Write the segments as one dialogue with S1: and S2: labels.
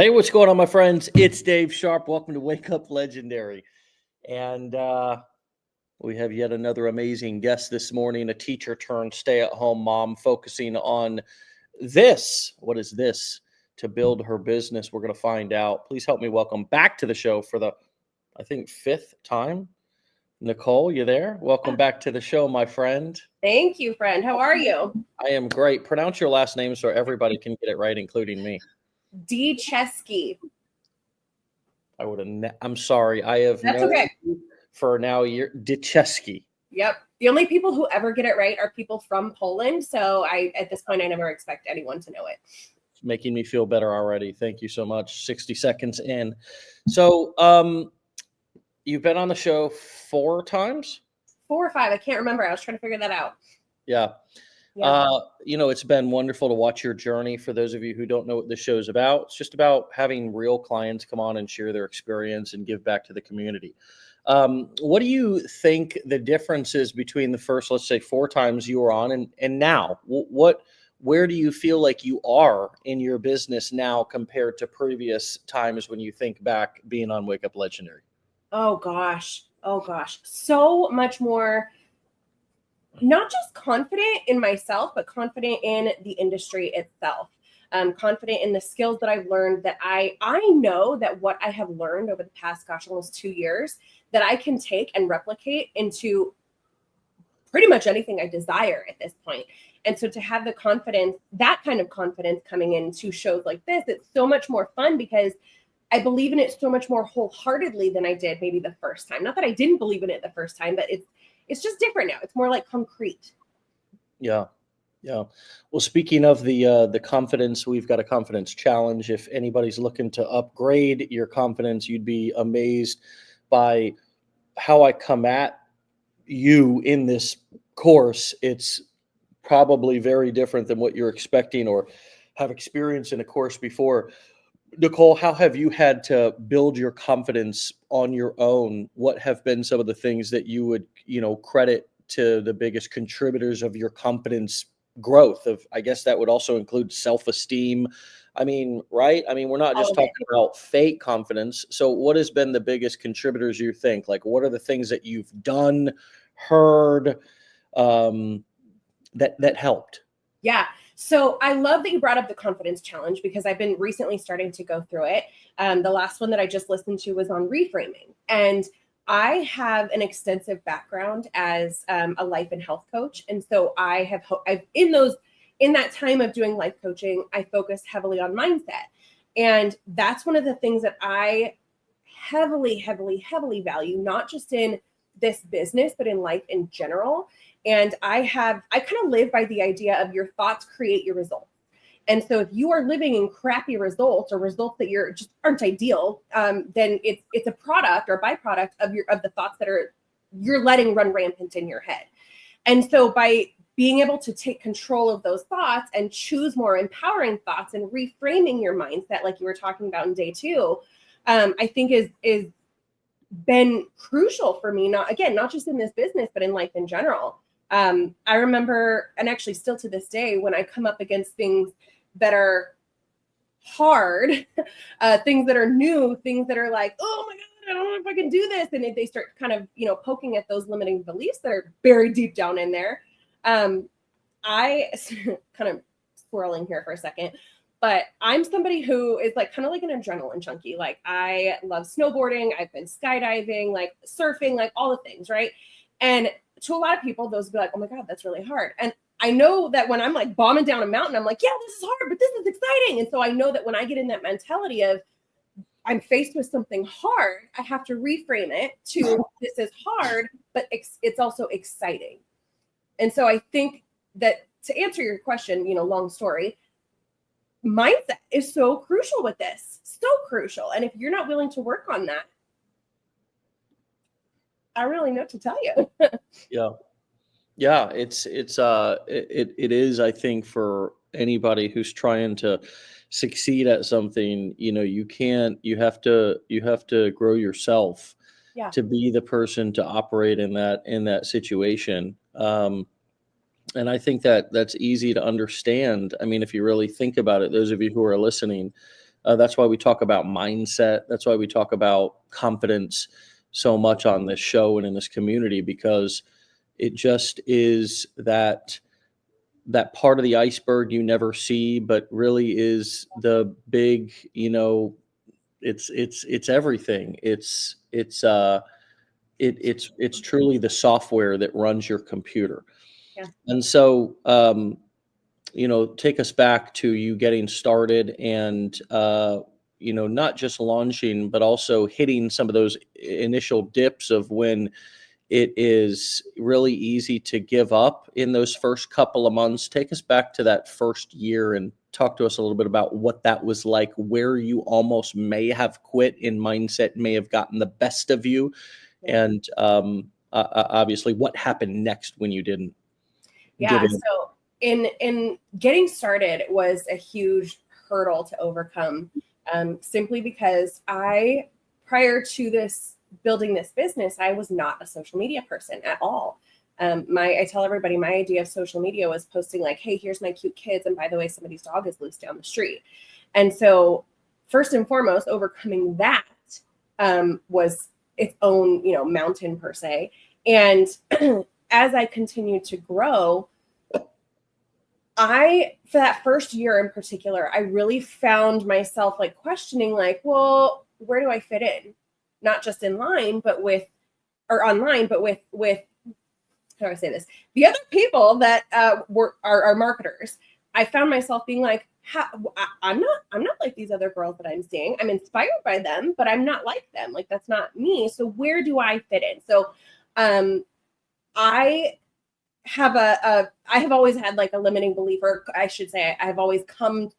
S1: Hey, what's going on, my friends? It's Dave Sharpe. Welcome to Wake Up Legendary. And we have yet another amazing guest this morning, a teacher turned stay-at-home mom focusing on this. What is this? To build her business. We're going to find out. Please help me welcome back to the show for the, I think, fifth time. Nicole, you there? Welcome back to the show, my friend.
S2: Thank you, friend. How are you?
S1: I am great. Pronounce your last name so everybody can get it right, including me.
S2: Dyczewski.
S1: I would have. I'm sorry. I have
S2: That's
S1: known
S2: okay.
S1: you for now. You're Dyczewski.
S2: Yep. The only people who ever get it right are people from Poland. So at this point, I never expect anyone to know it.
S1: It's making me feel better already. Thank you so much. 60 seconds in. So, you've been on the show 4 times?
S2: 4 or 5. I can't remember. I was trying to figure that out.
S1: Yeah. It's been wonderful to watch your journey. For those of you who don't know what this show is about, it's just about having real clients come on and share their experience and give back to the community. What do you think the difference is between the first, let's say, 4 times you were on and now? Where do you feel like you are in your business now compared to previous times when you think back being on Wake Up Legendary?
S2: Oh gosh. So much more, not just confident in myself, but confident in the industry itself. Confident in the skills that I've learned, that I know that what I have learned over the past, almost 2 years, that I can take and replicate into pretty much anything I desire at this point. And so to have the confidence, that kind of confidence coming into shows like this, it's so much more fun because I believe in it so much more wholeheartedly than I did maybe the first time. Not that I didn't believe in it the first time, but it's just different now. It's more like concrete.
S1: Yeah. Well, speaking of the confidence, we've got a confidence challenge. If anybody's looking to upgrade your confidence, you'd be amazed by how I come at you in this course. It's probably very different than what you're expecting or have experienced in a course before. Nicole, how have you had to build your confidence on your own? What have been some of the things that you would, credit to the biggest contributors of your confidence growth? I guess that would also include self-esteem. I mean, right? I mean, we're not just talking about fake confidence. So what has been the biggest contributors, you think? Like, what are the things that you've done, heard, that helped?
S2: Yeah. So I love that you brought up the confidence challenge because I've been recently starting to go through it. The last one that I just listened to was on reframing. And I have an extensive background as a life and health coach. And so I've in that time of doing life coaching, I focused heavily on mindset. And that's one of the things that I heavily value, not just in this business, but in life in general. And I kind of live by the idea of your thoughts create your results. And so if you are living in crappy results or results that just aren't ideal, then it's a product or byproduct of the thoughts that you're letting run rampant in your head. And so by being able to take control of those thoughts and choose more empowering thoughts and reframing your mindset, like you were talking about in day 2, I think is been crucial for me, not just in this business, but in life in general. I remember, and actually still to this day, when I come up against things that are hard, things that are new, things that are like, oh my God, I don't know if I can do this. And if they start kind of, poking at those limiting beliefs that are buried deep down in there, I kind of swirling here for a second, but I'm somebody who is like kind of like an adrenaline junkie. Like I love snowboarding. I've been skydiving, like surfing, like all the things. Right. And to a lot of people, those would be like, oh my God, that's really hard. And I know that when I'm like bombing down a mountain, I'm like, yeah, this is hard, but this is exciting. And so I know that when I get in that mentality of I'm faced with something hard, I have to reframe it to this is hard, but it's also exciting. And so I think that to answer your question, long story, mindset is so crucial with this, so crucial. And if you're not willing to work on that, I really know what to tell you.
S1: Yeah. It is, I think, for anybody who's trying to succeed at something, you have to grow yourself to be the person to operate in that situation. And I think that that's easy to understand. I mean, if you really think about it, those of you who are listening, That's why we talk about mindset. That's why we talk about confidence so much on this show and in this community, because it just is that part of the iceberg you never see, but really is the big, it's everything. It's truly the software that runs your computer.
S2: Yeah.
S1: And so, take us back to you getting started and, not just launching, but also hitting some of those initial dips of when it is really easy to give up in those first couple of months. Take us back to that first year and talk to us a little bit about what that was like, where you almost may have quit in mindset, may have gotten the best of you.
S2: Yeah.
S1: And obviously what happened next when you didn't
S2: Yeah.
S1: give in.
S2: So in getting started was a huge hurdle to overcome, simply because prior to building this business, I was not a social media person at all. I tell everybody my idea of social media was posting like, hey, here's my cute kids, and by the way, somebody's dog is loose down the street. And so first and foremost, overcoming that was its own, mountain per se. And as I continued to grow, for that first year in particular, I really found myself like questioning, like, well, where do I fit in? Not just online, but online, but with how do I say this? The other people that are marketers. I found myself being like, I'm not like these other girls that I'm seeing. I'm inspired by them, but I'm not like them. Like, that's not me. So where do I fit in? So I have always had like a limiting belief, or I should say I've always come,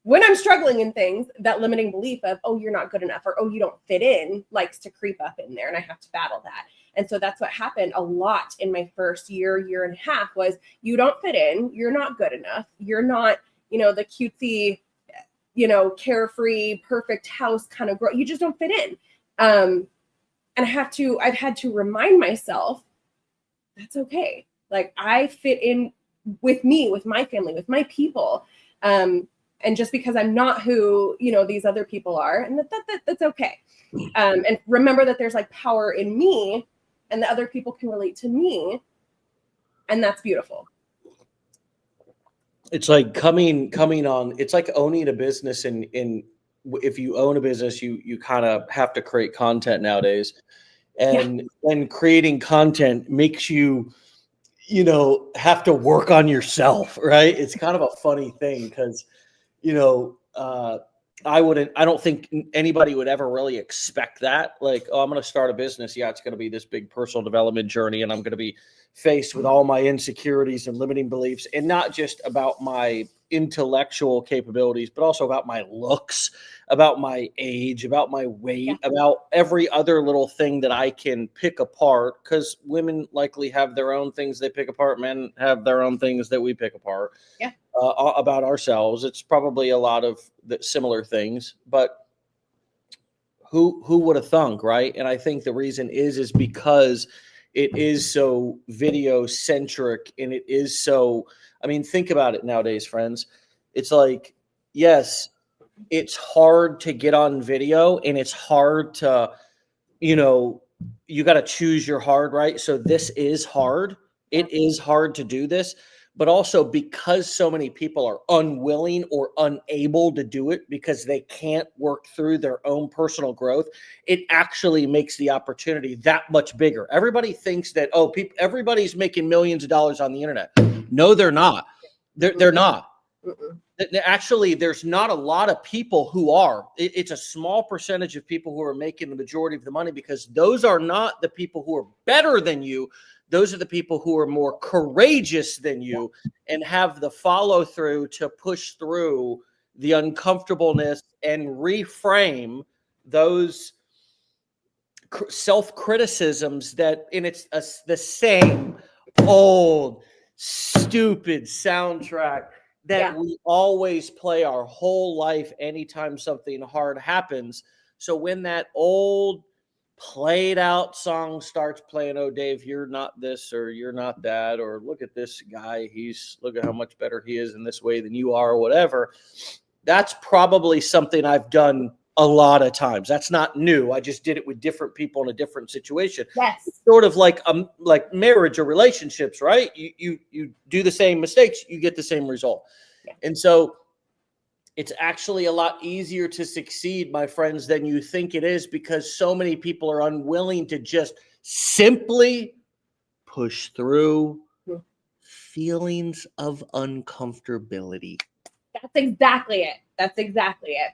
S2: when I'm struggling in things, that limiting belief of, oh, you're not good enough, or, oh, you don't fit in, likes to creep up in there, and I have to battle that. And so that's what happened a lot in my first year and a half was, you don't fit in, you're not good enough, you're not, the cutesy, carefree, perfect house kind of girl, you just don't fit in. And I've had to remind myself, that's okay. Like, I fit in with me, with my family, with my people. And just because I'm not who, these other people are, and that's okay. And remember that there's like power in me, and the other people can relate to me. And that's beautiful.
S1: It's like coming on, it's like owning a business. And if you own a business, you kind of have to create content nowadays. And creating content makes you, have to work on yourself, right? It's kind of a funny thing because, I don't think anybody would ever really expect that. Like, oh, I'm going to start a business. Yeah, it's going to be this big personal development journey, and I'm going to be faced with all my insecurities and limiting beliefs, and not just about my intellectual capabilities, but also about my looks, about my age, about my weight, about every other little thing that I can pick apart, because women likely have their own things they pick apart. Men have their own things that we pick apart about ourselves. It's probably a lot of the similar things, but who would have thunk, right? And I think the reason is because it is so video centric, and it is so, I mean, think about it nowadays, friends. It's like, yes, it's hard to get on video, and it's hard to, you got to choose your hard, right? So this is hard. It is hard to do this, but also because so many people are unwilling or unable to do it because they can't work through their own personal growth, it actually makes the opportunity that much bigger. Everybody thinks that, everybody's making millions of dollars on the internet. No, they're not. They're not. Actually, there's not a lot of people who are. It's a small percentage of people who are making the majority of the money, because those are not the people who are better than you. Those are the people who are more courageous than you and have the follow through to push through the uncomfortableness and reframe those self-criticisms and it's the same old stupid soundtrack that we always play our whole life anytime something hard happens. So when that old played out song starts playing, oh, Dave, you're not this, or you're not that, or look at this guy, look at how much better he is in this way than you are, or whatever, that's probably something I've done a lot of times. That's not new. I just did it with different people in a different situation.
S2: Yes.
S1: It's sort of like marriage or relationships, right? You do the same mistakes, you get the same result. Yeah. And so it's actually a lot easier to succeed, my friends, than you think it is, because so many people are unwilling to just simply push through feelings of uncomfortability.
S2: That's exactly it. That's exactly it.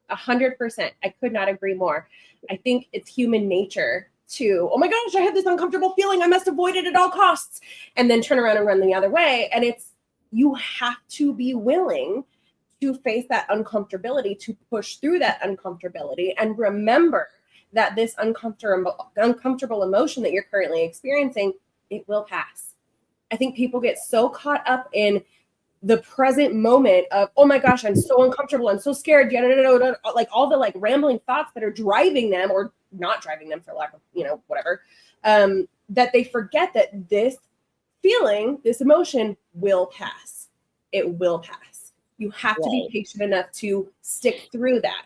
S2: 100%. I could not agree more. I think it's human nature to, oh my gosh, I have this uncomfortable feeling, I must avoid it at all costs, and then turn around and run the other way. And you have to be willing to face that uncomfortability, to push through that uncomfortability, and remember that this uncomfortable emotion that you're currently experiencing, it will pass. I think people get so caught up in the present moment of, oh my gosh, I'm so uncomfortable, I'm so scared, like all the like rambling thoughts that are driving them or not driving them, for lack of, whatever, that they forget that this feeling, this emotion will pass. It will pass. You have to be patient enough to stick through that.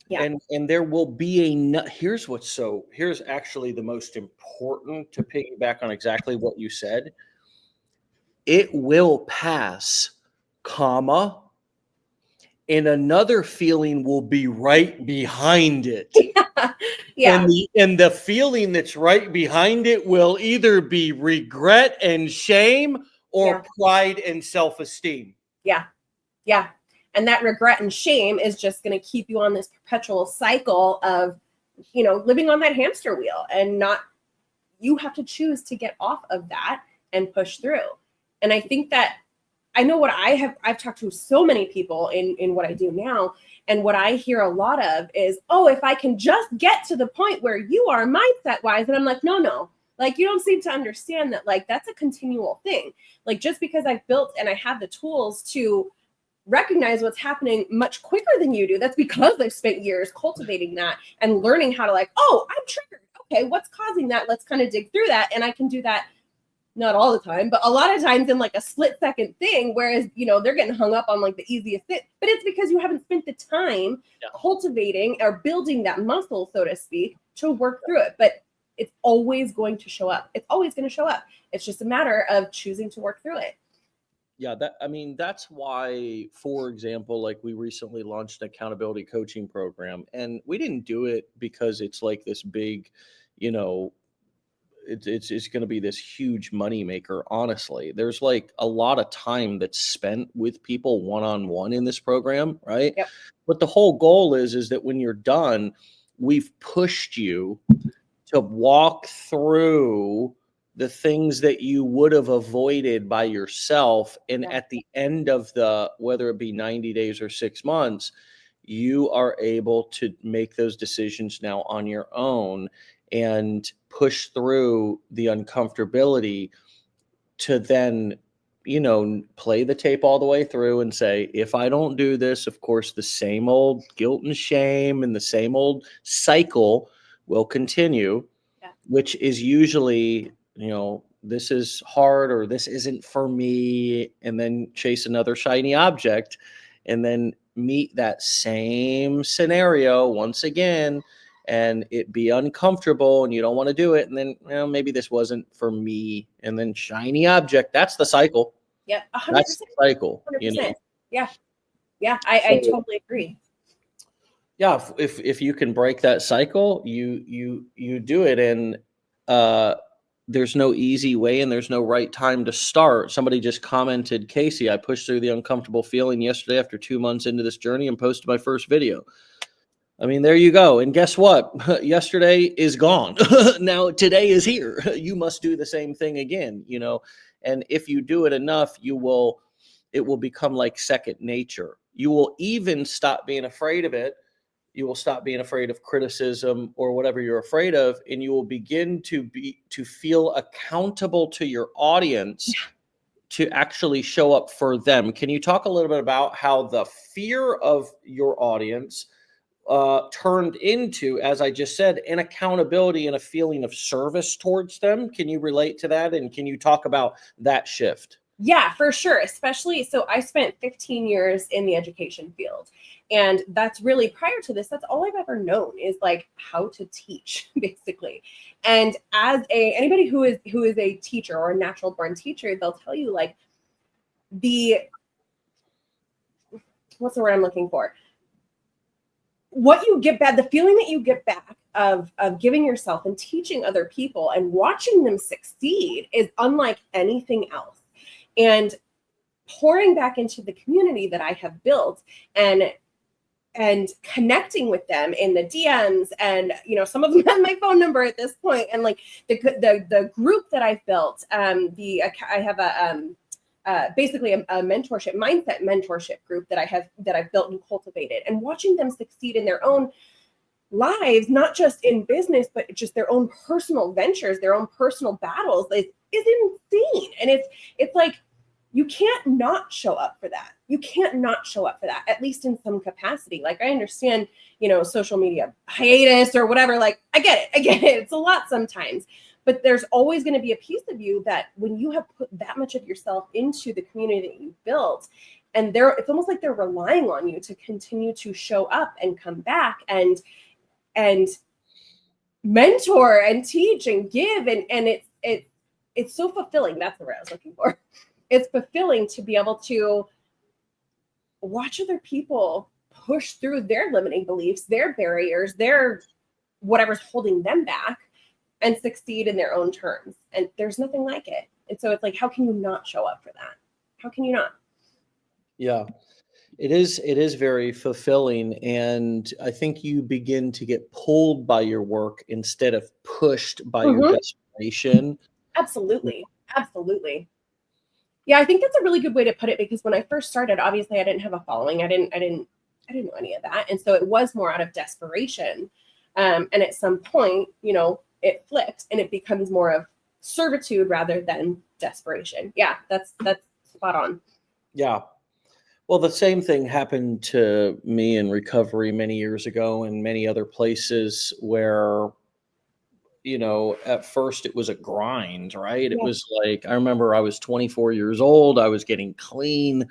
S2: Yeah.
S1: And there will be here's actually the most important, to piggyback on exactly what you said. It will pass, comma, and another feeling will be right behind it.
S2: Yeah.
S1: And the feeling that's right behind it will either be regret and shame or pride and self-esteem.
S2: Yeah. Yeah. And that regret and shame is just going to keep you on this perpetual cycle of, living on that hamster wheel, and you have to choose to get off of that and push through. And I think that I know I've talked to so many people in what I do now. And what I hear a lot of is, oh, if I can just get to the point where you are mindset wise. And I'm like, no, like, you don't seem to understand that, like, that's a continual thing. Like, just because I've built and I have the tools to recognize what's happening much quicker than you do, that's because I've spent years cultivating that and learning how to, like, oh, I'm triggered. Okay, what's causing that? Let's kind of dig through that. And I can do that. Not all the time, but a lot of times in like a split second thing, whereas, they're getting hung up on like the easiest thing, but it's because you haven't spent the time cultivating or building that muscle, so to speak, to work through it. But it's always going to show up. It's always going to show up. It's just a matter of choosing to work through it.
S1: Yeah, that's why, for example, like, we recently launched an accountability coaching program, and we didn't do it because it's like this big, it's going to be this huge money maker. Honestly, there's like a lot of time that's spent with people one-on-one in this program, right?
S2: Yep.
S1: But the whole goal is that when you're done, we've pushed you to walk through the things that you would have avoided by yourself. And at the end of whether it be 90 days or 6 months, you are able to make those decisions now on your own and push through the uncomfortability to then, play the tape all the way through and say, if I don't do this, of course, the same old guilt and shame and the same old cycle will continue, which is usually, this is hard, or this isn't for me, and then chase another shiny object and then meet that same scenario once again, and it be uncomfortable and you don't want to do it. And then, maybe this wasn't for me. And then shiny object. That's the cycle.
S2: Yep. 100%.
S1: That's the cycle.
S2: 100%. Yeah. Yeah. I totally agree.
S1: Yeah. If you can break that cycle, you do it. And there's no easy way and there's no right time to start. Somebody just commented, Casey, I pushed through the uncomfortable feeling yesterday after 2 months into this journey and posted my first video. I mean, there you go. And guess what? Yesterday is gone. Now today is here. You must do the same thing again, and if you do it enough, it will become like second nature. You will even stop being afraid of it. You will stop being afraid of criticism or whatever you're afraid of. And you will begin to feel accountable to your audience to actually show up for them. Can you talk a little bit about how the fear of your audience turned into, as I just said, an accountability and a feeling of service towards them? Can you relate to that? And can you talk about that shift?
S2: Yeah, for sure. Especially, so I spent 15 years in the education field. And that's really, prior to this, that's all I've ever known is like how to teach, basically. And as anybody who is a teacher or a natural born teacher, they'll tell you like the what's the word I'm looking for? What you get back, the feeling that you get back of giving yourself and teaching other people and watching them succeed is unlike anything else. And pouring back into the community that I have built and connecting with them in the DMs, and some of them have my phone number at this point, and like the group that I've built, I have basically a mentorship mindset mentorship group that I've built and cultivated, and watching them succeed in their own lives, not just in business, but just their own personal ventures, their own personal battles, is insane. And it's like, you can't not show up for that. You can't not show up for that, at least in some capacity. Like, I understand, social media hiatus or whatever. Like, I get it. It's a lot sometimes, but there's always going to be a piece of you that when you have put that much of yourself into the community that you built, and it's almost like they're relying on you to continue to show up and come back and mentor and teach and give. And it's so fulfilling. That's the word I was looking for. It's fulfilling to be able to watch other people push through their limiting beliefs, their barriers, their whatever's holding them back, and succeed in their own terms. And there's nothing like it. And so it's like, how can you not show up for that? How can you not?
S1: Yeah, it is very fulfilling. And I think you begin to get pulled by your work instead of pushed by your desperation.
S2: Absolutely. Absolutely. Yeah, I think that's a really good way to put it, because when I first started, obviously I didn't have a following. I didn't know any of that. And so it was more out of desperation. And at some point, it flipped and it becomes more of servitude rather than desperation. Yeah, that's spot on.
S1: Yeah. Well, the same thing happened to me in recovery many years ago, and many other places where, at first it was a grind, right? It
S2: Yeah.
S1: was like, I remember I was 24 years old. I was getting clean.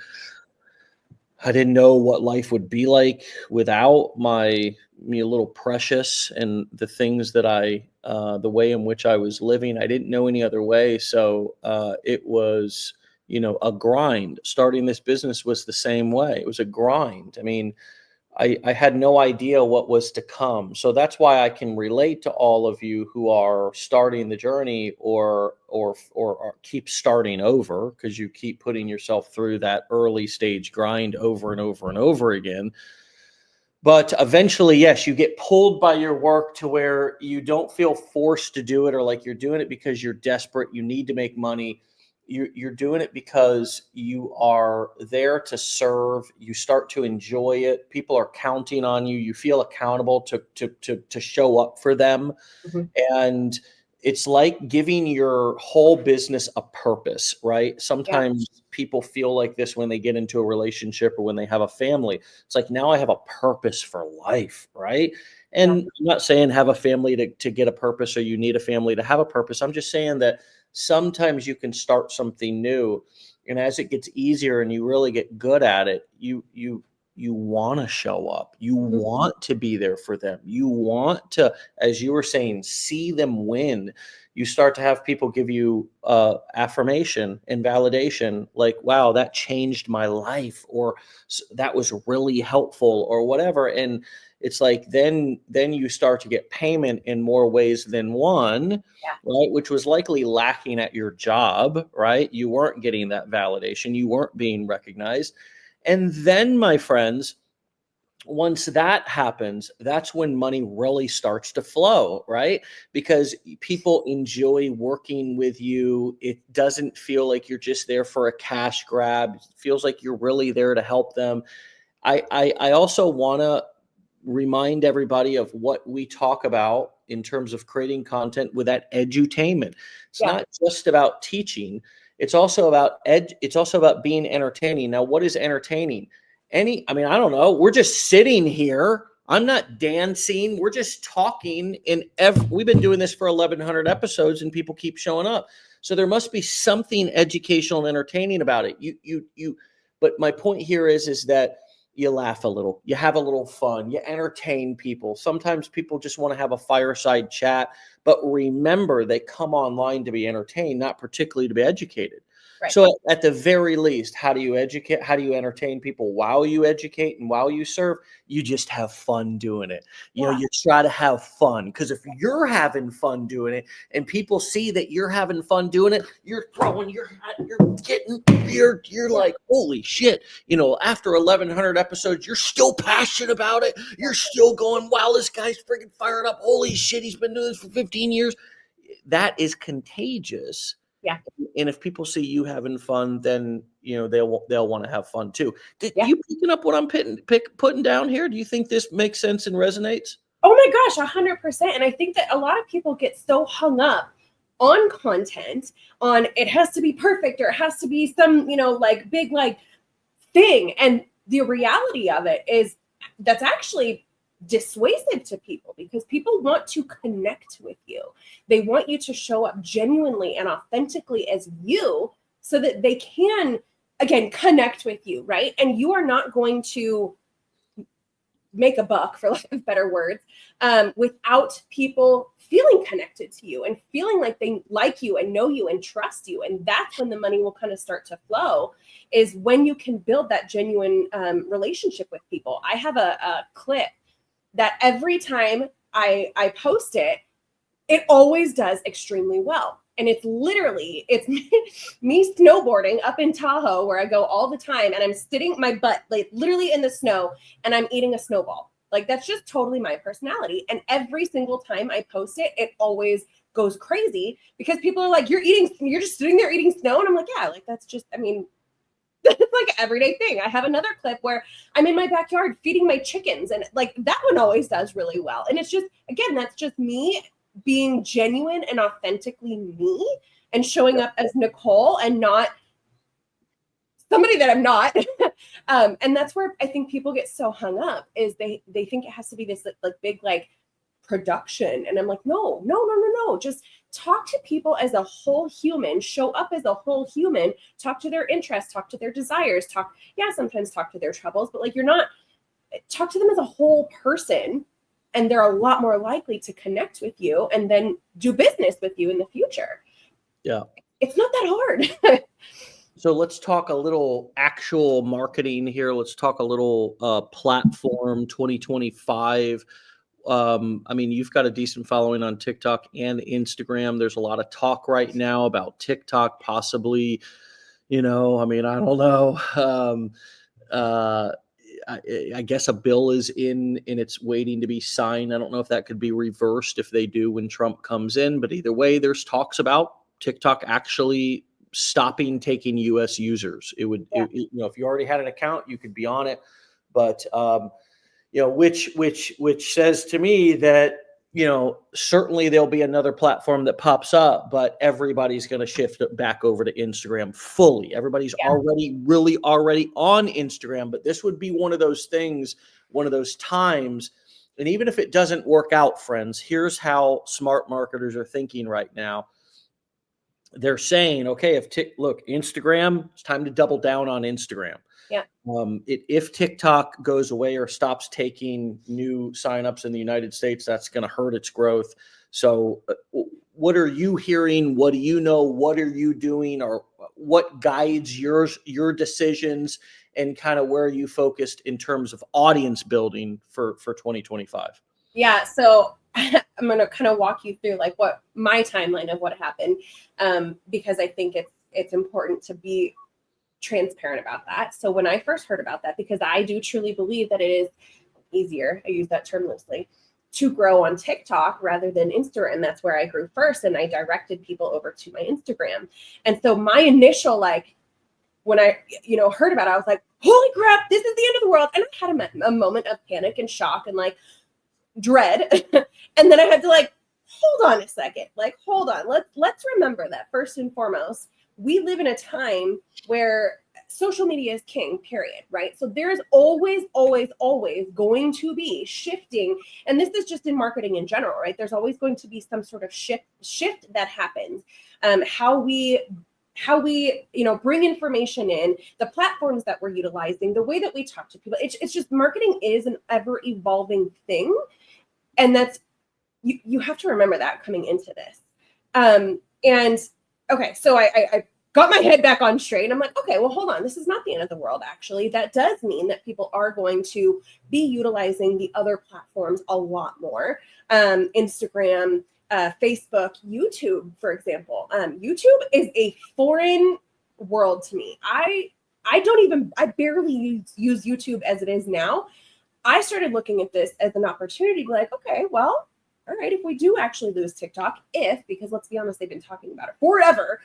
S1: I didn't know what life would be like without me little precious and the things that the way in which I was living. I didn't know any other way. So it was, a grind. Starting this business was the same way. It was a grind. I mean, I had no idea what was to come. So that's why I can relate to all of you who are starting the journey or keep starting over, because you keep putting yourself through that early stage grind over and over and over again. But eventually, yes, you get pulled by your work to where you don't feel forced to do it, or like you're doing it because you're desperate, you need to make money. You're doing it because you are there to serve. You start to enjoy it. People are counting on you. You feel accountable to show up for them.
S2: Mm-hmm.
S1: And it's like giving your whole business a purpose, right? Sometimes people feel like this when they get into a relationship or when they have a family. It's like, now I have a purpose for life, right? And I'm not saying have a family to get a purpose, or you need a family to have a purpose. I'm just saying that sometimes you can start something new, and as it gets easier and you really get good at it, you want to show up. You want to be there for them. You want to, as you were saying, see them win. You start to have people give you affirmation and validation, like, wow, that changed my life, or that was really helpful, or whatever. And it's like, then you start to get payment in more ways than one, right? Which was likely lacking at your job, right? You weren't getting that validation. You weren't being recognized. And then, my friends, once that happens, that's when money really starts to flow, right? Because people enjoy working with you. It doesn't feel like you're just there for a cash grab. It feels like you're really there to help them. I also want to remind everybody of what we talk about in terms of creating content with that edutainment. It's not just about teaching. It's also about it's also about being entertaining. Now, what is entertaining? I don't know. We're just sitting here. I'm not dancing. We're just talking. And we've been doing this for 1,100 episodes, and people keep showing up. So there must be something educational and entertaining about it. But my point here is that you laugh a little, you have a little fun, you entertain people. Sometimes people just want to have a fireside chat, but remember, they come online to be entertained, not particularly to be educated.
S2: Right.
S1: So at the very least, how do you educate? How do you entertain people while you educate and while you serve? You just have fun doing it. You know, you try to have fun, because if you're having fun doing it and people see that you're having fun doing it, you're throwing your hat, you're like, holy shit. You know, after 1,100 episodes, you're still passionate about it. You're still going, wow, this guy's freaking fired up. Holy shit, he's been doing this for 15 years. That is contagious.
S2: Yeah.
S1: And if people see you having fun, then, you know, they'll want to have fun too. You picking up what I'm putting down here? Do you think this makes sense and resonates?
S2: Oh my gosh, 100%. And I think that a lot of people get so hung up on content, on it has to be perfect, or it has to be some, you know, like big like thing. And the reality of it is that's actually dissuasive to people, because people want to connect with you. They want you to show up genuinely and authentically as you, so that they can, again, connect with you, right? And you are not going to make a buck, for lack of better words, without people feeling connected to you and feeling like they like you and know you and trust you. And that's when the money will kind of start to flow, is when you can build that genuine relationship with people. I have a clip that every time I post it, it always does extremely well. And it's me snowboarding up in Tahoe, where I go all the time, and I'm sitting my butt like literally in the snow, and I'm eating a snowball. Like, that's just totally my personality. And every single time I post it, it always goes crazy, because people are like, you're just sitting there eating snow. And I'm like, yeah, like that's just, I mean, it's like an everyday thing. I have another clip where I'm in my backyard feeding my chickens, and like that one always does really well. And it's just, again, that's just me being genuine and authentically me, and showing up as Nicole and not somebody that I'm not. And that's where I think people get so hung up, is they think it has to be this like big like production. And I'm like, no. Just talk to people as a whole human, show up as a whole human, talk to their interests, talk to their desires, sometimes talk to their troubles, but like talk to them as a whole person, and they're a lot more likely to connect with you and then do business with you in the future.
S1: Yeah.
S2: It's not that hard.
S1: So let's talk a little actual marketing here. Let's talk a little platform 2025. I mean, you've got a decent following on TikTok and Instagram. There's a lot of talk right now about TikTok possibly, you know, I mean, I don't know. I guess a bill is in and it's waiting to be signed. I don't know if that could be reversed if they do when Trump comes in, but either way, there's talks about TikTok actually stopping taking US users. It would, you know, if you already had an account, you could be on it, but, you know, which says to me that, you know, certainly there'll be another platform that pops up, but everybody's going to shift it back over to Instagram fully. Everybody's already on Instagram, but this would be one of those things, one of those times. And even if it doesn't work out, friends, here's how smart marketers are thinking right now. They're saying, okay, look, Instagram, it's time to double down on Instagram.
S2: Yeah.
S1: If TikTok goes away or stops taking new signups in the United States, that's going to hurt its growth. So what are you hearing? What do you know? What are you doing? Or what guides your decisions, and kind of where are you focused in terms of audience building for 2025?
S2: Yeah. So I'm going to kind of walk you through like what my timeline of what happened, because I think it's important to be transparent about that. So when I first heard about that, because I do truly believe that it is easier, I use that term loosely, to grow on TikTok rather than Instagram. That's where I grew first, and I directed people over to my Instagram. And so my initial, like, when I, heard about it, I was like, holy crap, this is the end of the world. And I had a moment of panic and shock and like dread. And then I had to like, hold on a second, like, hold on. Let's remember that first and foremost, we live in a time where social media is king, period, right? So there's always, always, always going to be shifting. And this is just in marketing in general, right? There's always going to be some sort of shift that happens. How we bring information in, the platforms that we're utilizing, the way that we talk to people. It's just marketing is an ever evolving thing. And that's, you have to remember that coming into this. And okay, so I got my head back on straight. And I'm like, okay, well, hold on. This is not the end of the world, actually. That does mean that people are going to be utilizing the other platforms a lot more. Instagram, Facebook, YouTube, for example. YouTube is a foreign world to me. I barely use YouTube as it is now. I started looking at this as an opportunity to be like, okay, well, all right, if we do actually lose TikTok, because let's be honest, they've been talking about it forever.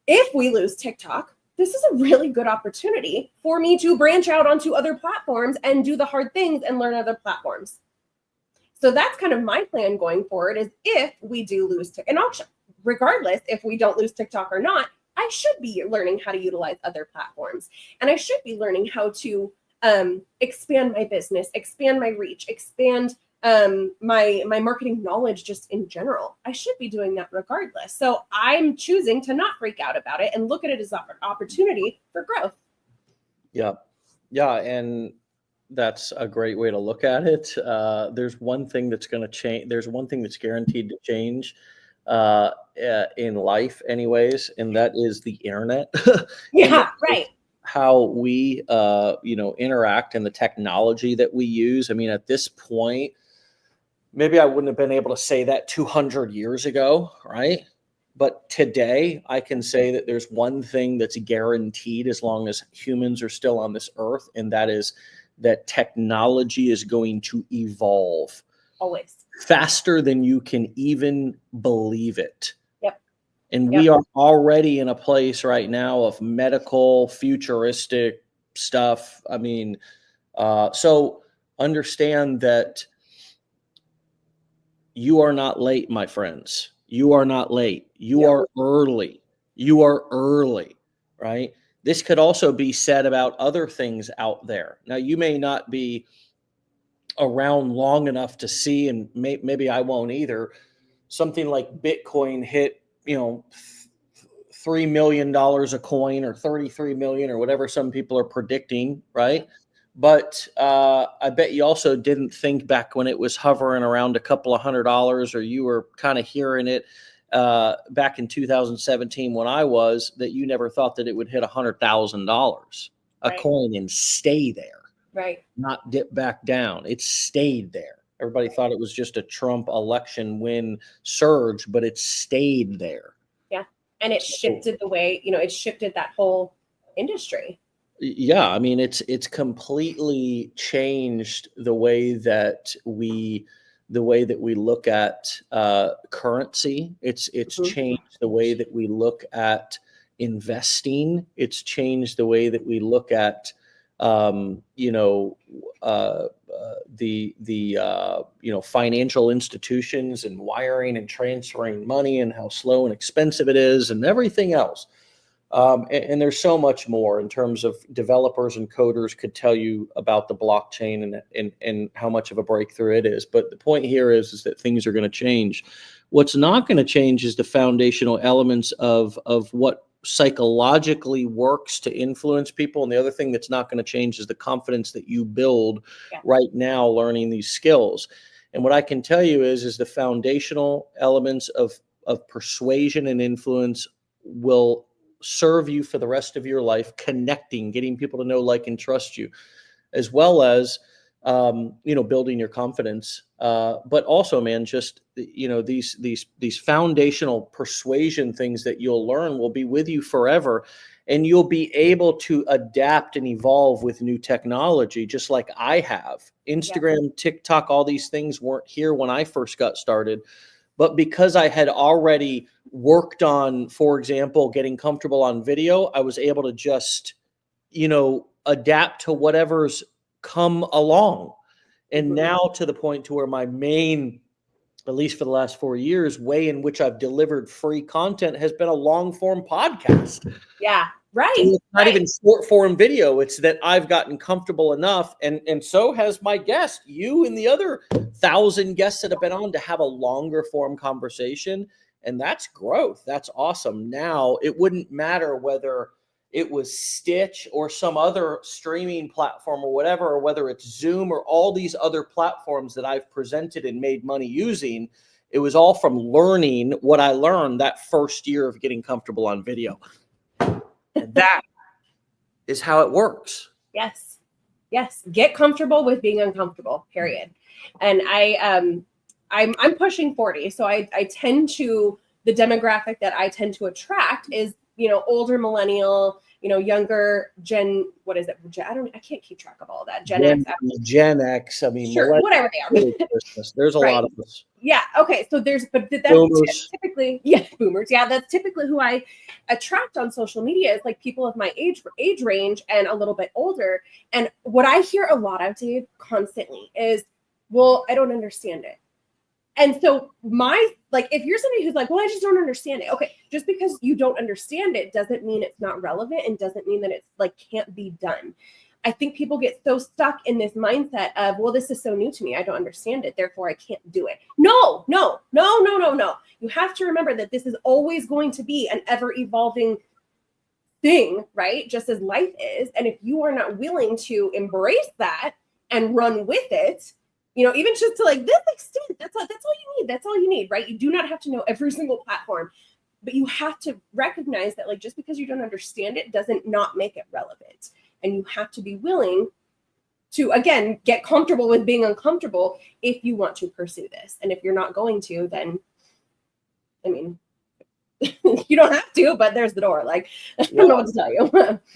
S2: If we lose TikTok, this is a really good opportunity for me to branch out onto other platforms and do the hard things and learn other platforms. So that's kind of my plan going forward, is if we do lose TikTok, and regardless if we don't lose TikTok or not, I should be learning how to utilize other platforms. And I should be learning how to expand my business, expand my reach, expand my marketing knowledge just in general. I should be doing that regardless. So I'm choosing to not freak out about it and look at it as an opportunity for growth.
S1: Yeah. And that's a great way to look at it. There's one thing that's going to change. There's one thing that's guaranteed to change in life anyways. And that is the internet.
S2: Yeah, right.
S1: How we, interact and the technology that we use. I mean, at this point, maybe I wouldn't have been able to say that 200 years ago, right? But today I can say that there's one thing that's guaranteed as long as humans are still on this earth, and that is that technology is going to evolve.
S2: Always.
S1: Faster than you can even believe it.
S2: Yep.
S1: And we are already in a place right now of medical, futuristic stuff. I mean, so understand that you are not late, my friends. You are not late. You are early. You are early, right? This could also be said about other things out there. Now, you may not be around long enough to see, and maybe I won't either. Something like Bitcoin hit, $3 million a coin, or 33 million, or whatever some people are predicting, right? But I bet you also didn't think back when it was hovering around a couple of $100, or you were kind of hearing it back in 2017 when I was, that you never thought that it would hit $100,000 a coin and stay there,
S2: right?
S1: Not dip back down. It stayed there. Everybody thought it was just a Trump election win surge, but it stayed there.
S2: Yeah, and it shifted the way, it shifted that whole industry.
S1: Yeah, I mean, it's completely changed the way that we look at currency. It's changed the way that we look at investing. It's changed the way that we look at financial institutions and wiring and transferring money, and how slow and expensive it is, and everything else. And there's so much more in terms of developers and coders could tell you about the blockchain and how much of a breakthrough it is. But the point here is that things are going to change. What's not going to change is the foundational elements of what psychologically works to influence people. And the other thing that's not going to change is the confidence that you build right now learning these skills. And what I can tell you is the foundational elements of persuasion and influence will serve you for the rest of your life, connecting, getting people to know, like, and trust you, as well as, building your confidence. But also, man, just, these foundational persuasion things that you'll learn will be with you forever. And you'll be able to adapt and evolve with new technology, just like I have. Instagram, TikTok, all these things weren't here when I first got started. But because I had already worked on, for example, getting comfortable on video, I was able to just, adapt to whatever's come along. And now to the point to where my main, at least for the last 4 years, way in which I've delivered free content has been a long form podcast.
S2: Yeah, Right.
S1: So it's not
S2: right.
S1: even short form video. It's that I've gotten comfortable enough, and so has my guest, you and the other 1,000 guests that have been on, to have a longer form conversation. And that's growth. That's awesome. Now, it wouldn't matter whether it was Stitch or some other streaming platform or whatever, or whether it's Zoom or all these other platforms that I've presented and made money using. It was all from learning what I learned that first year of getting comfortable on video. And that is how it works.
S2: Yes. Yes. Get comfortable with being uncomfortable, period. And I'm pushing 40. So I tend to, the demographic that I tend to attract is, older millennial, younger what is it? I can't keep track of all of that.
S1: Gen X. I mean,
S2: sure, whatever they are.
S1: There's a lot of us.
S2: Yeah. Okay. So that's
S1: boomers.
S2: Typically, boomers. Yeah. That's typically who I attract on social media, is like people of my age range and a little bit older. And what I hear a lot of, Dave, constantly is, well, I don't understand it. And so if you're somebody who's like, well, I just don't understand it. Okay. Just because you don't understand it doesn't mean it's not relevant, and doesn't mean that it's like can't be done. I think people get so stuck in this mindset of, well, this is so new to me, I don't understand it, therefore I can't do it. No. You have to remember that this is always going to be an ever evolving thing, right? Just as life is. And if you are not willing to embrace that and run with it, even just to like this extent, that's all you need. That's all you need, right? You do not have to know every single platform, but you have to recognize that, like, just because you don't understand it doesn't not make it relevant. And you have to be willing to, again, get comfortable with being uncomfortable if you want to pursue this. And if you're not going to, then, I mean, you don't have to, but there's the door. Like, I don't know what to tell you.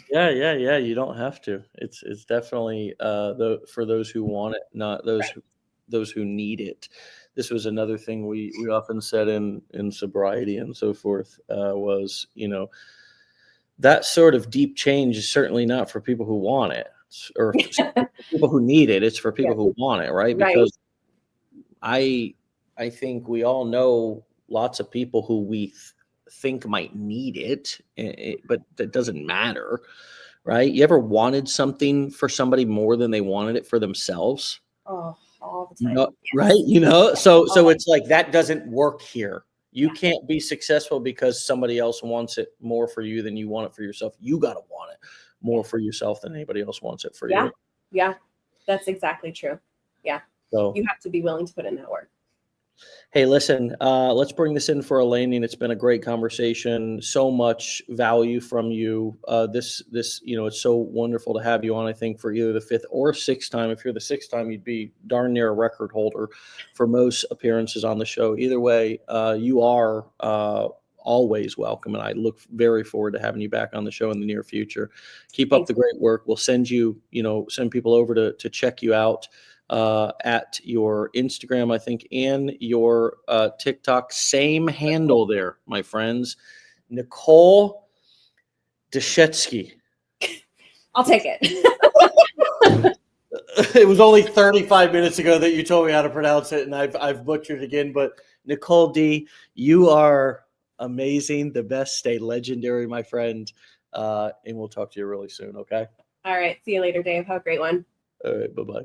S1: Yeah. You don't have to. It's definitely for those who want it, not those who need it. This was another thing we often said in sobriety and so forth, was, that sort of deep change is certainly not for people who want it, or people who need it. It's for people who want it, right? Because I think we all know lots of people who we think might need it, but that doesn't matter, right? You ever wanted something for somebody more than they wanted it for themselves?
S2: Oh, all the time.
S1: Right? So it's like, that doesn't work here. You can't be successful because somebody else wants it more for you than you want it for yourself. You got to want it more for yourself than anybody else wants it for you.
S2: Yeah, that's exactly true. Yeah. So you have to be willing to put in that work.
S1: Hey, listen, let's bring this in for a landing. It's been a great conversation. So much value from you. This, it's so wonderful to have you on, I think, for either the fifth or sixth time. If you're the sixth time, you'd be darn near a record holder for most appearances on the show. Either way, you are always welcome. And I look very forward to having you back on the show in the near future. Keep up the great work. We'll send send people over to check you out. At your Instagram, I think, and your TikTok. Same handle there, my friends. Nicole Dyczewski.
S2: I'll take it.
S1: It was only 35 minutes ago that you told me how to pronounce it, and I've butchered it again. But Nicole D, you are amazing. The best. Stay legendary, my friend. And we'll talk to you really soon, okay?
S2: All right. See you later, Dave. Have a great one.
S1: All right. Bye-bye.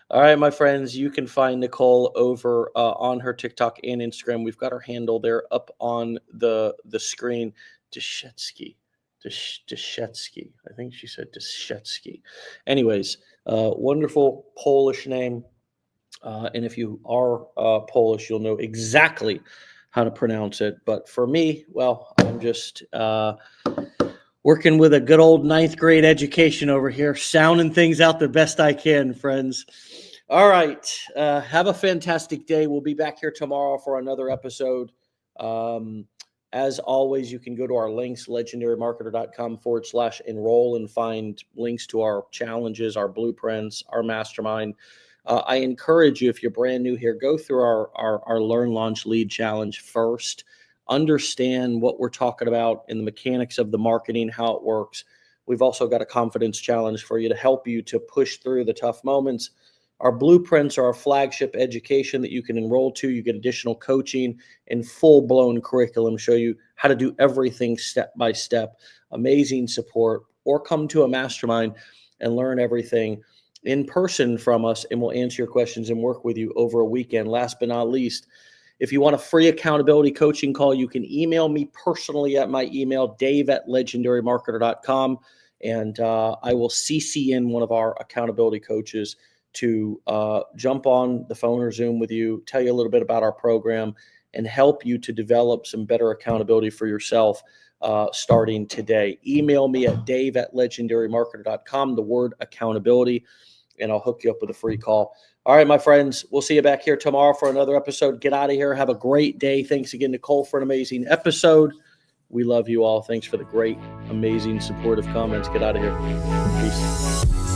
S1: All right, my friends, you can find Nicole over on her TikTok and Instagram. We've got her handle there up on the screen. Dyczewski. I think she said Dyczewski. Anyways, wonderful Polish name. And if you are Polish, you'll know exactly how to pronounce it. But for me, well, I'm just working with a good old 9th grade education over here, sounding things out the best I can, friends. All right. Have a fantastic day. We'll be back here tomorrow for another episode. As always, you can go to our links, legendarymarketer.com/enroll, and find links to our challenges, our blueprints, our mastermind. I encourage you, if you're brand new here, go through our Learn, Launch, Lead challenge first. Understand what we're talking about in the mechanics of the marketing, how it works. We've also got a confidence challenge for you to help you to push through the tough moments Our blueprints are our flagship education that you can enroll to. You get additional coaching and full-blown curriculum, show you how to do everything step by step, amazing support, or come to a mastermind and learn everything in person from us, and we'll answer your questions and work with you over a weekend. Last but not least, if you want a free accountability coaching call, you can email me personally at my email, dave@legendarymarketer.com, and I will CC in one of our accountability coaches to jump on the phone or Zoom with you, tell you a little bit about our program, and help you to develop some better accountability for yourself starting today. Email me at dave@legendarymarketer.com, the word accountability, and I'll hook you up with a free call. All right, my friends, we'll see you back here tomorrow for another episode. Get out of here. Have a great day. Thanks again, Nicole, for an amazing episode. We love you all. Thanks for the great, amazing, supportive comments. Get out of here. Peace.